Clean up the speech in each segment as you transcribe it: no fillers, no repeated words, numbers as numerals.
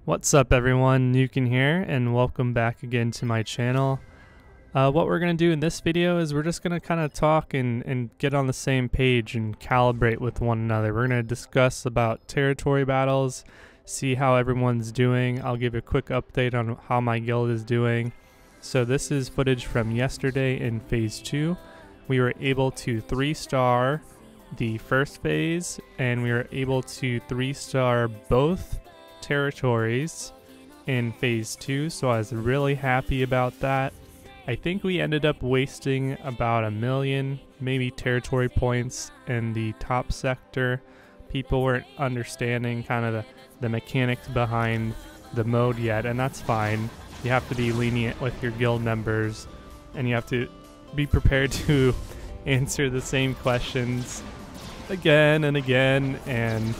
What's up everyone, Nukin here, and welcome back again to my channel. What we're going to do in this video is we're just going to kind of talk and get on the same page and calibrate with one another. We're going to discuss about territory battles, see how everyone's doing. I'll give a quick update on how my guild is doing. So this is footage from yesterday in Phase 2. We were able to 3-star the first phase, and we were able to 3-star both territories in Phase 2, so I was really happy about that. I think we ended up wasting about 1 million, maybe territory points in the top sector. People weren't understanding kind of the mechanics behind the mode yet, and that's fine. You have to be lenient with your guild members, and you have to be prepared to answer the same questions again and again, and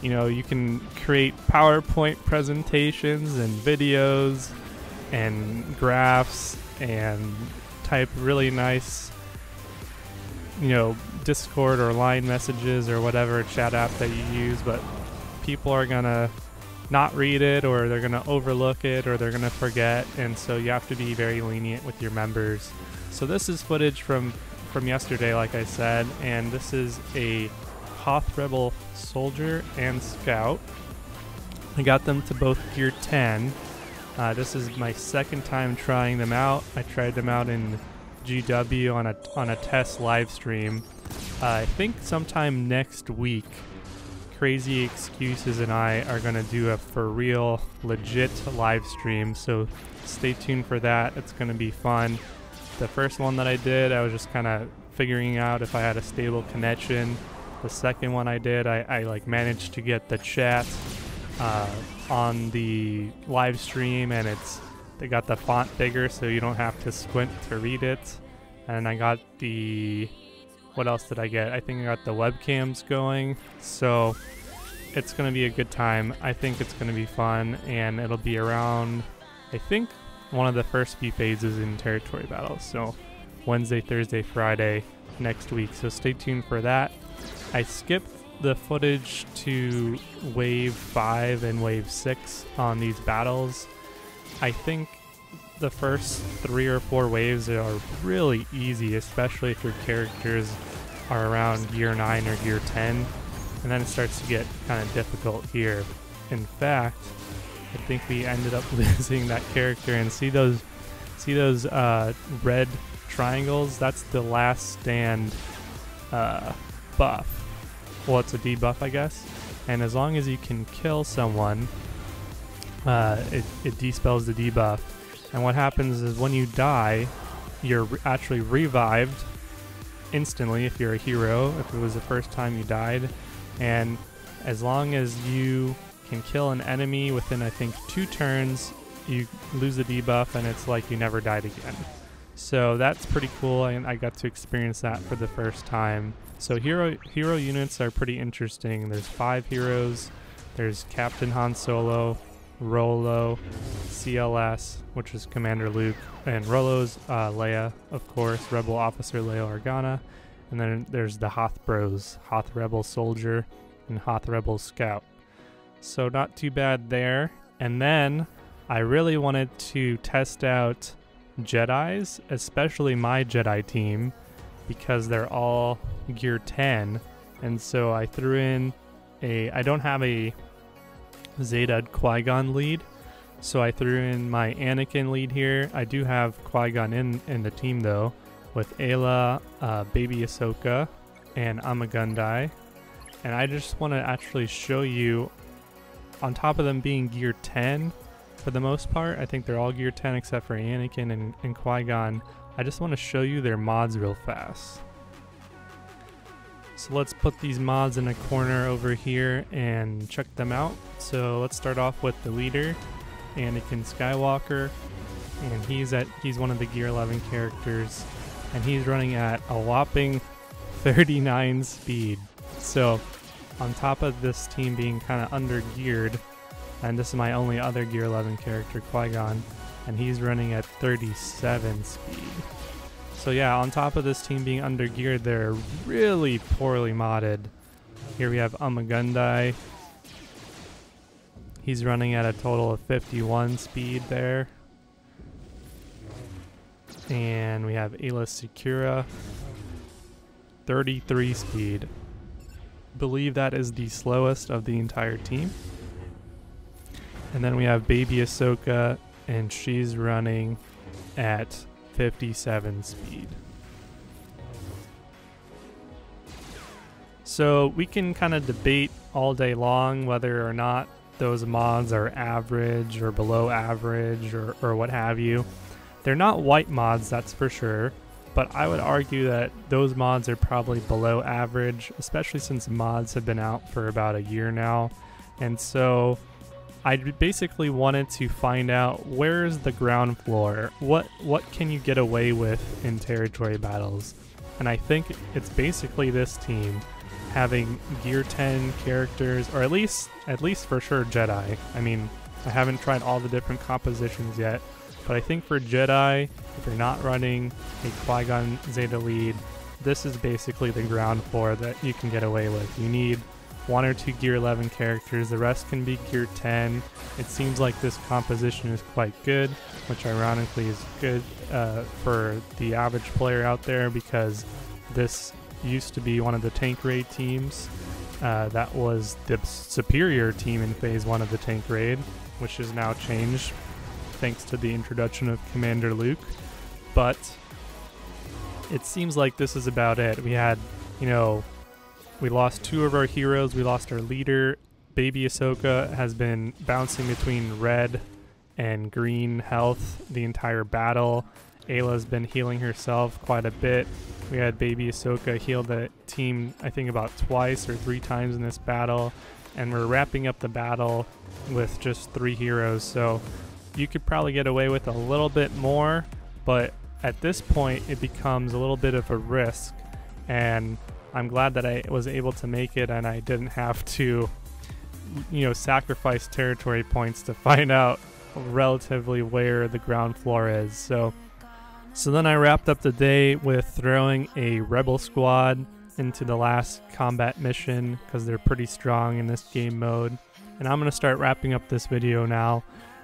you know, you can create PowerPoint presentations and videos and graphs and type really nice, you know, Discord or line messages or whatever chat app that you use, but people are gonna not read it, or they're gonna overlook it, or they're gonna forget, and so you have to be very lenient with your members. So this is footage from yesterday, like I said, and this is a Hoth Rebel Soldier and Scout. I got them to both Gear 10. This is my second time trying them out. I tried them out in GW on a test live stream. I think sometime next week, Crazy Excuses and I are going to do a for real, legit live stream, so stay tuned for that. It's going to be fun. The first one that I did, I was just kind of figuring out if I had a stable connection. The second one I did, I like managed to get the chat on the live stream, and they got the font bigger so you don't have to squint to read it. And I got what else did I get? I think I got the webcams going, so it's gonna be a good time. I think it's gonna be fun, and it'll be around, I think, one of the first few phases in territory battles, so Wednesday, Thursday, Friday next week, so stay tuned for that. I skipped the footage to Wave 5 and Wave 6 on these battles. I think the first 3 or 4 waves are really easy, especially if your characters are around Gear 9 or Gear 10, and then it starts to get kind of difficult here. In fact, I think we ended up losing that character, and see those red triangles? That's the last stand buff. Well, it's a debuff, I guess, and as long as you can kill someone, it dispels the debuff. And what happens is when you die, you're actually revived instantly if you're a hero, if it was the first time you died, and as long as you can kill an enemy within, I think, 2 turns, you lose the debuff, and it's like you never died again. So that's pretty cool, and I got to experience that for the first time. So hero units are pretty interesting. There's 5 heroes. There's Captain Han Solo, Rolo, CLS, which is Commander Luke, and Rolo's Leia, of course, Rebel Officer Leia Organa, and then there's the Hoth Bros, Hoth Rebel Soldier and Hoth Rebel Scout. So not too bad there. And then I really wanted to test out Jedis, especially my Jedi team, because they're all Gear 10, and so I threw in I don't have a Zeta Qui-Gon lead, so I threw in my Anakin lead here. I do have Qui-Gon in the team though, with Ayla, Baby Ahsoka, and ima-gun-di, and I just want to actually show you, on top of them being Gear 10 for the most part, I think they're all Gear 10 except for Anakin and Qui-Gon. I just want to show you their mods real fast. So let's put these mods in a corner over here and check them out. So let's start off with the leader, Anakin Skywalker, and he's one of the Gear 11 characters, and he's running at a whopping 39 speed. So on top of this team being kind of under geared, and this is my only other Gear 11 character, Qui-Gon, and he's running at 37 speed. So yeah, on top of this team being under geared, they're really poorly modded. Here we have ima-gun-di, He's running at a total of 51 speed there. And we have Ayla Secura, 33 speed. Believe that is the slowest of the entire team. And then we have Baby Ahsoka, and she's running at 57 speed. So we can kind of debate all day long whether or not those mods are average or below average or what have you. They're not white mods, that's for sure, but I would argue that those mods are probably below average, especially since mods have been out for about a year now. And so I basically wanted to find out, where's the ground floor? What can you get away with in territory battles? And I think it's basically this team having Gear 10 characters, or at least for sure Jedi. I mean, I haven't tried all the different compositions yet, but I think for Jedi, if you're not running a Qui-Gon Zeta lead, this is basically the ground floor that you can get away with. You need 1 or 2 Gear 11 characters, the rest can be Gear 10. It seems like this composition is quite good, which ironically is good for the average player out there, because this used to be one of the tank raid teams. That was the superior team in phase 1 of the tank raid, which has now changed thanks to the introduction of Commander Luke. But it seems like this is about it. We had, we lost 2 of our heroes. We lost our leader. Baby Ahsoka has been bouncing between red and green health the entire battle. Ayla's been healing herself quite a bit. We had Baby Ahsoka heal the team, I think, about 2 or 3 times in this battle. And we're wrapping up the battle with just 3 heroes. So you could probably get away with a little bit more, but at this point it becomes a little bit of a risk. And I'm glad that I was able to make it and I didn't have to, sacrifice territory points to find out relatively where the ground floor is. So then I wrapped up the day with throwing a Rebel squad into the last combat mission, because they're pretty strong in this game mode. And I'm going to start wrapping up this video now.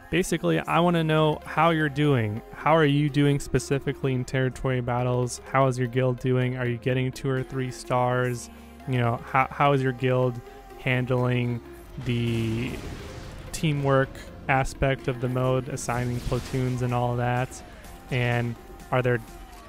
Basically, I want to know how you're doing. How are you doing specifically in territory battles? How is your guild doing? Are you getting 2 or 3 stars? How is your guild handling the teamwork aspect of the mode, assigning platoons and all of that? And are there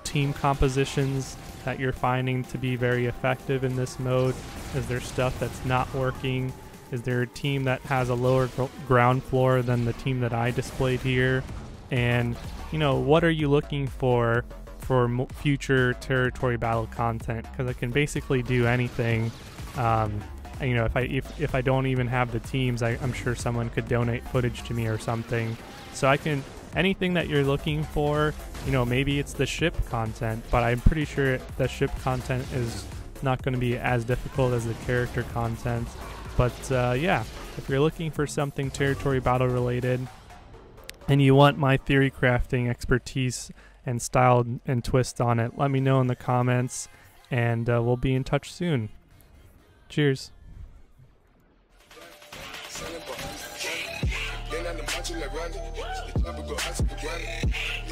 team compositions that you're finding to be very effective in this mode? Is there stuff that's not working? Is there a team that has a lower ground floor than the team that I displayed here? And, what are you looking for future territory battle content? Because I can basically do anything. If I don't even have the teams, I'm sure someone could donate footage to me or something. So anything that you're looking for, maybe it's the ship content, but I'm pretty sure the ship content is not going to be as difficult as the character content. But yeah, if you're looking for something territory battle related and you want my theory crafting expertise and style and twist on it, let me know in the comments, and we'll be in touch soon. Cheers. The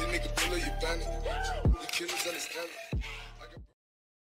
nigga pull up your bandit. The killers understand it.